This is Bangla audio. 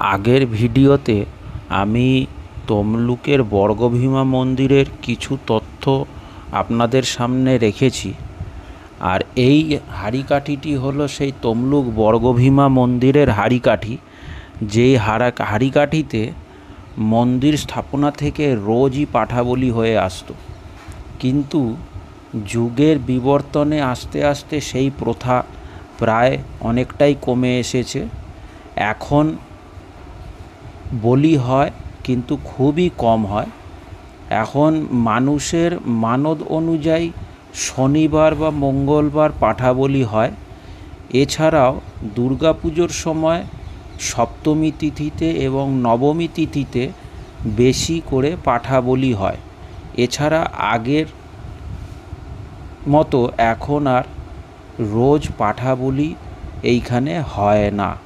আগের ভিডিওতে আমি তমলুকের বর্গভীমা মন্দিরের কিছু তথ্য আপনাদের সামনে রেখেছি। আর এই হাঁড়িকাঠিটি হলো সেই তমলুক বর্গভীমা মন্দিরের হাঁড়িকাঠি, যেই হাঁড়িকাঠিতে মন্দির স্থাপনা থেকে রোজই পাঠা বলি হয়ে আসতো। কিন্তু যুগের বিবর্তনে আস্তে আস্তে সেই প্রথা প্রায় অনেকটাই কমে এসেছে। এখন বলি হয় কিন্তু খুবই কম হয়। এখন মানুষের মানত অনুযায়ী শনিবার বা মঙ্গলবার পাঠা বলি হয়। এছাড়াও দুর্গাপুজোর সময় সপ্তমী তিথিতে এবং নবমী তিথিতে বেশি করে পাঠা বলি হয়। এছাড়া আগের মতো এখন আর রোজ পাঠা বলি এইখানে হয় না।